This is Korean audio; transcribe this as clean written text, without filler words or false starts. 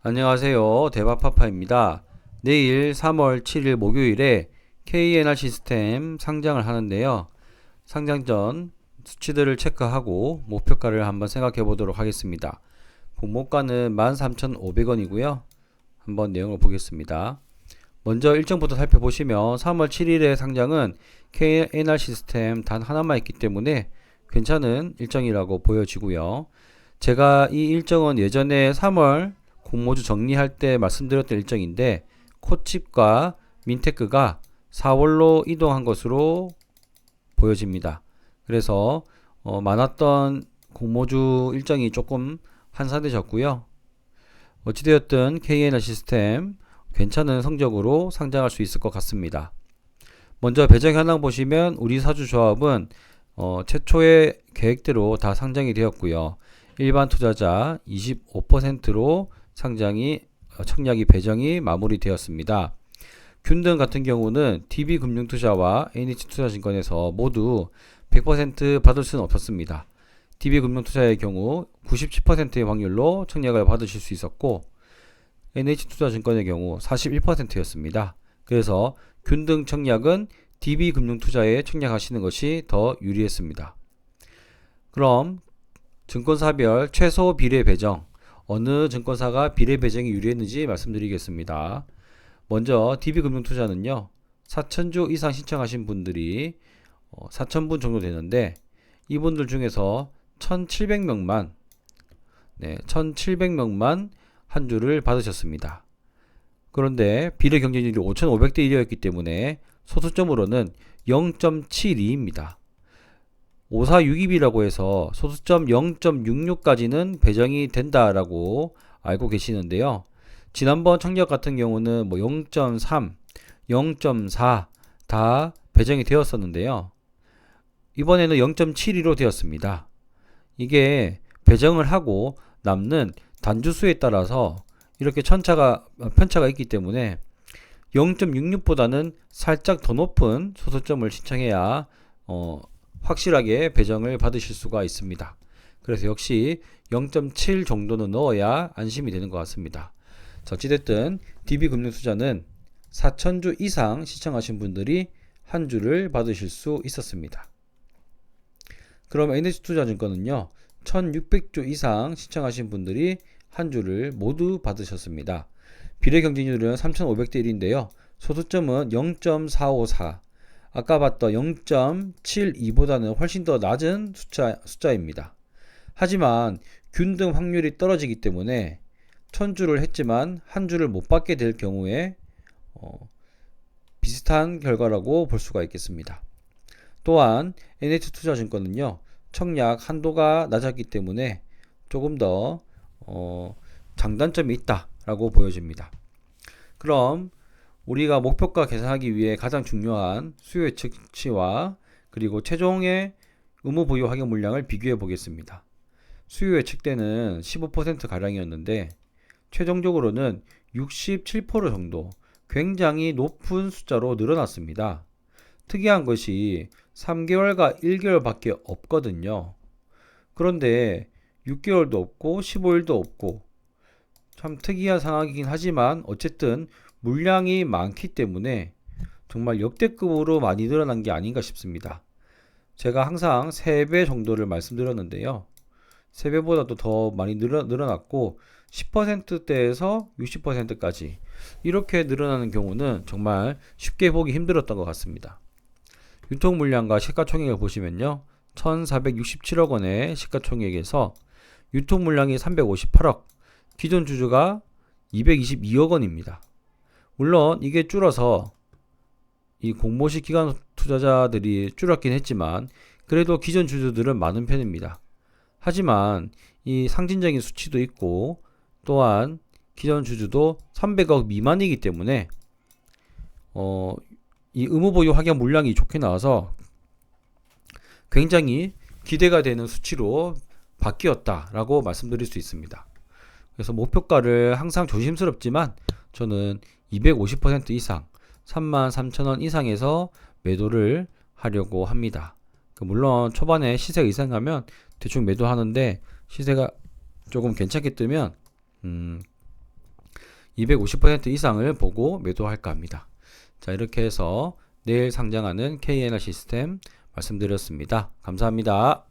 안녕하세요. 대박파파입니다. 내일 3월 7일 목요일에 KNR 시스템 상장을 하는데요. 상장 전 수치들을 체크하고 목표가를 한번 생각해 보도록 하겠습니다. 목표가는 13,500원이고요. 한번 내용을 보겠습니다. 먼저 일정부터 살펴보시면 3월 7일의 상장은 KNR 시스템 단 하나만 있기 때문에 괜찮은 일정이라고 보여지고요. 제가 이 일정은 예전에 3월 공모주 정리할 때 말씀드렸던 일정인데 코칩과 민테크가 4월로 이동한 것으로 보여집니다. 그래서 많았던 공모주 일정이 조금 한산되셨고요. 어찌되었든 KNR 시스템 괜찮은 성적으로 상장할 수 있을 것 같습니다. 먼저 배정 현황 보시면 우리 사주 조합은 최초의 계획대로 다 상장이 되었고요. 일반 투자자 25%로 상장이 청약이 배정이 마무리되었습니다. 균등 같은 경우는 DB금융투자와 NH투자증권에서 모두 100% 받을 수는 없었습니다. DB금융투자의 경우 97%의 확률로 청약을 받으실 수 있었고 NH투자증권의 경우 41%였습니다. 그래서 균등 청약은 DB금융투자에 청약하시는 것이 더 유리했습니다. 그럼 증권사별 최소 비례 배정 어느 증권사가 비례 배정이 유리했는지 말씀드리겠습니다. 먼저 DB금융투자는요. 4,000주 이상 신청하신 분들이 4,000분 정도 되는데 이분들 중에서 1,700명만 1,700명만 한 주를 받으셨습니다. 그런데 비례 경쟁률이 5,500대 1이었기 때문에 소수점으로는 0.72입니다. 5462B라고 해서 소수점 0.66까지는 배정이 된다라고 알고 계시는데요. 지난번 청약 같은 경우는 0.3, 0.4 다 배정이 되었었는데요. 이번에는 0.72로 되었습니다. 이게 배정을 하고 남는 단주수에 따라서 이렇게 편차가 있기 때문에 0.66보다는 살짝 더 높은 소수점을 신청해야 확실하게 배정을 받으실 수가 있습니다. 그래서 역시 0.7 정도는 넣어야 안심이 되는 것 같습니다. 자, 어찌됐든 DB금융투자는 4,000주 이상 시청하신 분들이 한 주를 받으실 수 있었습니다. 그럼 NH투자증권은요 1600주 이상 시청하신 분들이 한 주를 모두 받으셨습니다. 비례 경쟁률은 3500대 1인데요. 소수점은 0.454 아까 봤던 0.72보다는 훨씬 더 낮은 숫자입니다. 하지만 균등 확률이 떨어지기 때문에 1000주를 했지만 한 주를 못 받게 될 경우에 비슷한 결과라고 볼 수가 있겠습니다. 또한 NH투자증권은요. 청약 한도가 낮았기 때문에 조금 더 장단점이 있다라고 보여집니다. 그럼 우리가 목표가 계산하기 위해 가장 중요한 수요 예측치와 그리고 최종의 의무 보유 확인 물량을 비교해 보겠습니다. 수요 예측때는 15% 가량이었는데 최종적으로는 67% 정도 굉장히 높은 숫자로 늘어났습니다. 특이한 것이 3개월과 1개월밖에 없거든요. 그런데 6개월도 없고 15일도 없고 참 특이한 상황이긴 하지만 어쨌든 물량이 많기 때문에 정말 역대급으로 많이 늘어난 게 아닌가 싶습니다. 제가 항상 3배 정도를 말씀드렸는데요. 3배보다도 더 많이 늘어났고 10%대에서 60%까지 이렇게 늘어나는 경우는 정말 쉽게 보기 힘들었던 것 같습니다. 유통 물량과 시가총액을 보시면요. 1467억 원의 시가총액에서 유통 물량이 358억, 기존 주주가 222억 원입니다. 물론 이게 줄어서 이 공모식 기관 투자자들이 줄었긴 했지만 그래도 기존 주주들은 많은 편입니다. 하지만 이 상징적인 수치도 있고 또한 기존 주주도 300억 미만이기 때문에 이 의무보유 확약 물량이 좋게 나와서 굉장히 기대가 되는 수치로 바뀌었다라고 말씀드릴 수 있습니다. 그래서 목표가를 항상 조심스럽지만 저는 250% 이상 33,000원 이상에서 매도를 하려고 합니다. 물론 초반에 시세가 이상하면 대충 매도하는데 시세가 조금 괜찮게 뜨면 250% 이상을 보고 매도할까 합니다. 자, 이렇게 해서 내일 상장하는 KNR 시스템 말씀드렸습니다. 감사합니다.